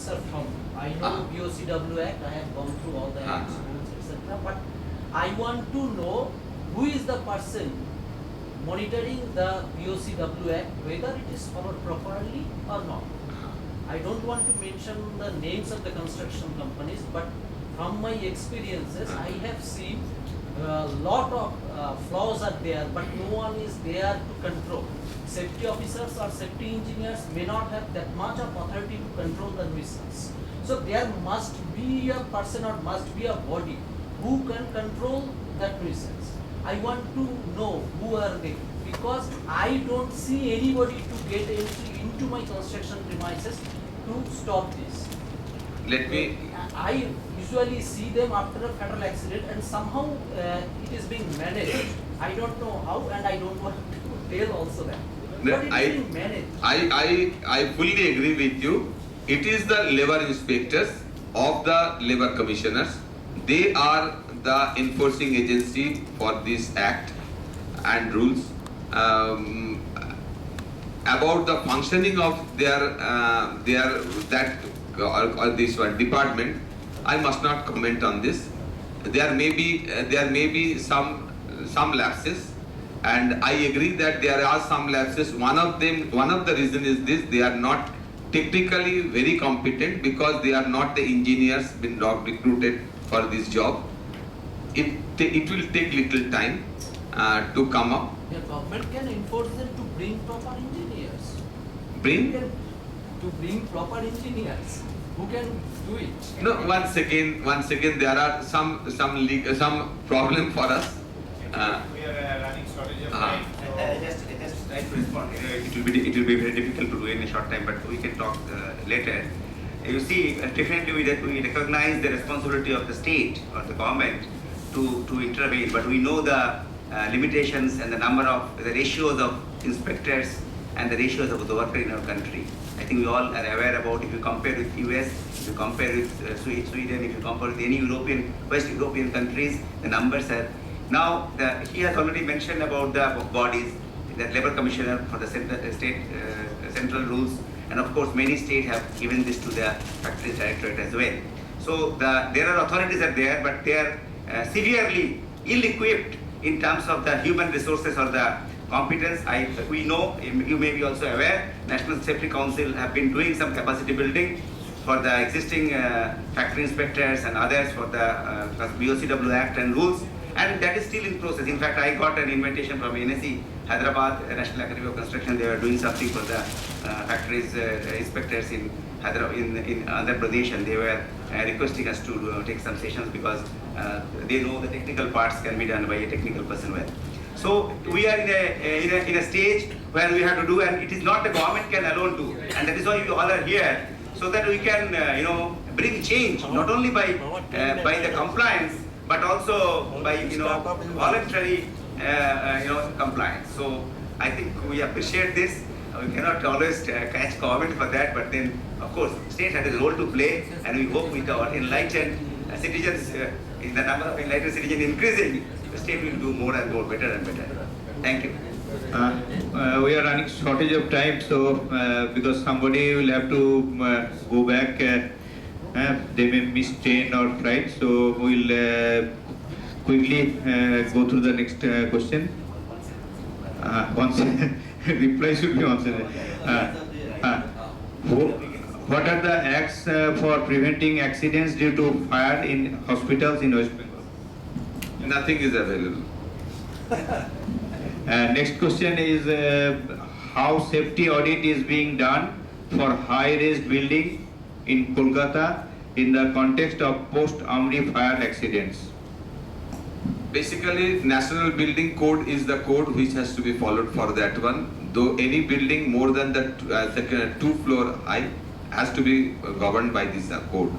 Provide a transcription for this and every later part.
answer from. I know BOCW Act, I have gone through all the acts, rules, etc. But I want to know who is the person monitoring the BOCW Act, whether it is followed properly or not. I don't want to mention the names of the construction companies, but from my experiences, I have seen a lot of flaws are there, but no one is there to control. Safety officers or safety engineers may not have that much of authority to control the nuisance. So there must be a person or must be a body who can control that nuisance. I want to know who are they, because I don't see anybody to get entry into my construction premises to stop this. Let me. I usually see them after a fatal accident, and somehow it is being managed. I don't know how, and I don't want to tell also that. But it is being managed. I fully agree with you. It is the labor inspectors of the labor commissioners. They are the enforcing agency for this act and rules. About the functioning of their this one department, I must not comment on this. There may be some lapses, and I agree that there are some lapses. One of the reason is this: they are not technically very competent, because they are not the engineers been recruited for this job. It will take little time to come up. The government can enforce them to bring proper engineers. Bring? To bring proper engineers who can do it. No, once again, there are some problem for us. We are running shortage of time. Just try to respond. It will be very difficult to do in a short time, but we can talk later. You see, definitely we recognize the responsibility of the state or the government to intervene, but we know the limitations and the ratios of inspectors and the ratios of the worker in our country. I think we all are aware about, if you compare with US, if you compare with Sweden, if you compare with any West European countries, the numbers are. Now, he has already mentioned about the bodies, the Labour Commissioner for the state central rules, and of course many states have given this to the Factories Directorate as well. So there are authorities are there, but they are severely ill-equipped in terms of the human resources or the competence. We know, you may be also aware, National Safety Council have been doing some capacity building for the existing factory inspectors and others for the BOCW Act and rules, and that is still in process. In fact, I got an invitation from NSE, Hyderabad, National Academy of Construction. They were doing something for the factories inspectors in Andhra Pradesh, and they were requesting us to take some sessions, because they know the technical parts can be done by a technical person well. So we are in a stage where we have to do, and it is not the government can alone do, and that is why you all are here, so that we can bring change not only by the compliance, but also by voluntary compliance. So I think we appreciate this. We cannot always catch government for that, but then of course state has a role to play, and we hope with our enlightened citizens, in the number of enlightened citizens increasing, the state will do more and more, better and better. Thank you. We are running shortage of time, so because somebody will have to go back, they may miss train or flight, so we will quickly go through the next question. Once reply should be answered. What are the acts for preventing accidents due to fire in hospitals in West Bengal? Nothing is available. Next question is how safety audit is being done for high-rise building in Kolkata in the context of post-Amri fire accidents? Basically, National Building Code is the code which has to be followed for that one. Though any building more than the 2-floor high has to be governed by this code.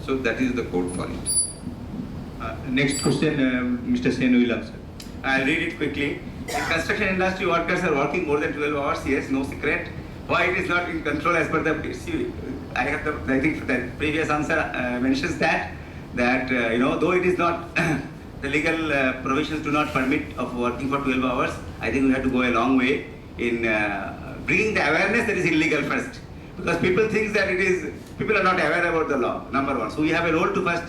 So that is the code for it. Next question, Mr. Sen will answer. I'll read it quickly. In construction industry, workers are working more than 12 hours. Yes, no secret. Why it is not in control as per the? See, I think the previous answer mentions that though it is not the legal provisions do not permit of working for 12 hours. I think we have to go a long way in bringing the awareness that is illegal first, because people think that it is people are not aware about the law, number one. So we have a role to first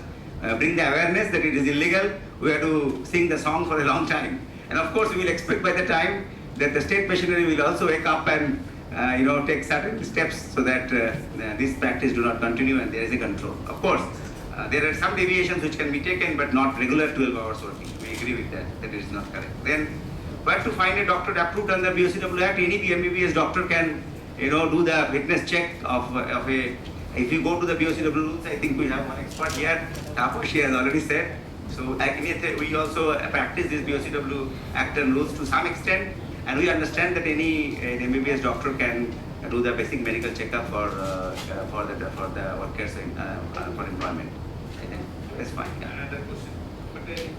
bring the awareness that it is illegal. We have to sing the song for a long time. And of course, we will expect by the time that the state machinery will also wake up and take certain steps so that this practice do not continue and there is a control. Of course, there are some deviations which can be taken, but not regular 12 hours working. We agree with that. That is not correct. Then, but to find a doctor approved under BOCW Act, any MBBS doctor can do the fitness check of a. If you go to the BOCW rules, I think we have one expert here. Taposhi has already said. So we also practice this BOCW Act and rules to some extent, and we understand that any MBBS doctor can do the basic medical checkup for the workers for employment. I think that's fine. Another question.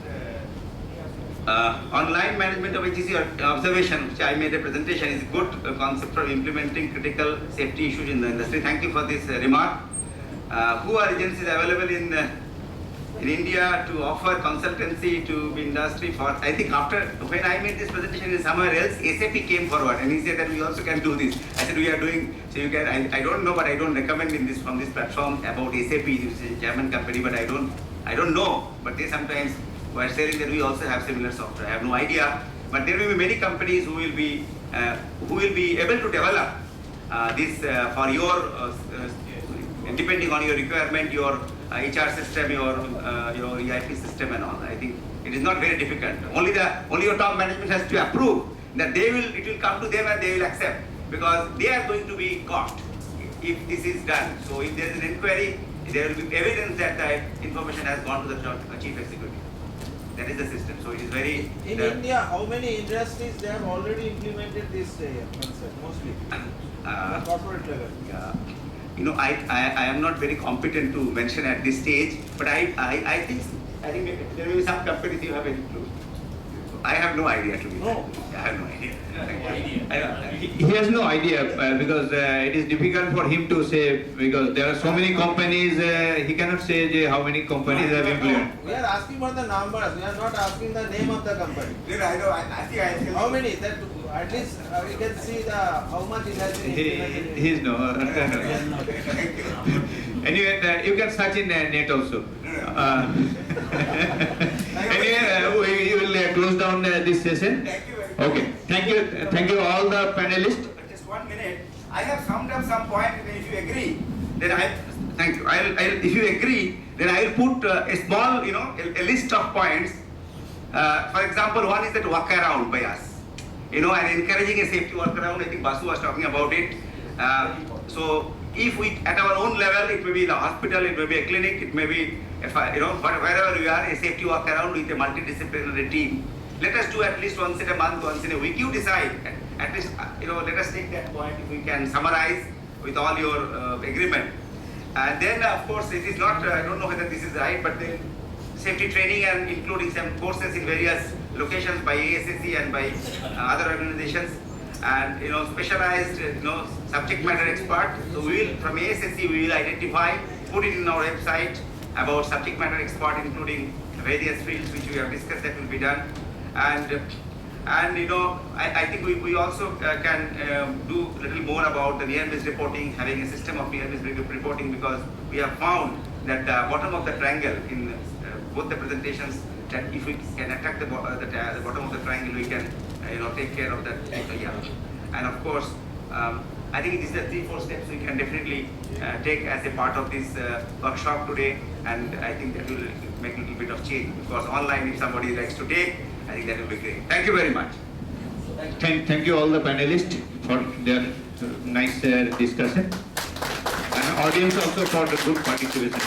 Online management of HEC observation, which I made a presentation, is a good concept for implementing critical safety issues in the industry. Thank you for this remark. Who are agencies available in India to offer consultancy to industry for? I think after when I made this presentation in somewhere else, SAP came forward and he said that we also can do this. I said we are doing. So you can. I don't know, but I don't recommend in this from this platform about SAP. This is a German company, but I don't know. But they sometimes were saying that we also have similar software. I have no idea. But there will be many companies who will be able to develop this for your depending on your requirement, your HR system, your EIP system and all. I think it is not very difficult. Only your top management has to approve that it will come to them and they will accept, because they are going to be caught if this is done. So if there is an inquiry, there will be evidence that the information has gone to the chief executive. That is the system. So it is very. In India, how many industries they have already implemented this concept? Mostly. At corporate level. I am not very competent to mention at this stage, but I think there will be some companies you have any clue. I have no idea to be. No. I have no idea. He has no idea because it is difficult for him to say, because there are so many companies, he cannot say how many companies have implemented. We are asking for the numbers. We are not asking the name of the company. I know. I think How many? That at least we can see how much it has been implemented. He is no. Anyway, you can search in net also. Anyway, we will close down this session. Thank you very much. Okay. Thank you all the panelists. Just 1 minute. I have summed up some point. If you agree, then thank you. If you agree, then I will put a small, a list of points. For example, one is that walk around by us. And encouraging a safety walk around. I think Basu was talking about it. So if we, at our own level, it may be in a hospital, it may be a clinic, it may be, wherever we are, a safety walk around with a multidisciplinary team. Let us do at least once in a month, once in a week. You decide. At least, let us take that point if we can summarize with all your agreement. And then, of course, it is not, I don't know whether this is right, but then safety training and including some courses in various locations by ASAC and by other organizations. And specialized subject matter expert. So we will, from ASAC, we will identify, put it in our website about subject matter expert, including various fields which we have discussed that will be done. And I think we also can do a little more about the near miss reporting, having a system of near miss reporting, because we have found that the bottom of the triangle in both the presentations, that if we can attack the bottom of the triangle, we can take care of that. And of course, I think these are 3-4 steps we can definitely take as a part of this workshop today, and I think that will make a little bit of change, because online, if somebody likes to take, I think that will be great. Thank you very much. Thank you all the panelists for their nice discussion, and audience also for the good participation.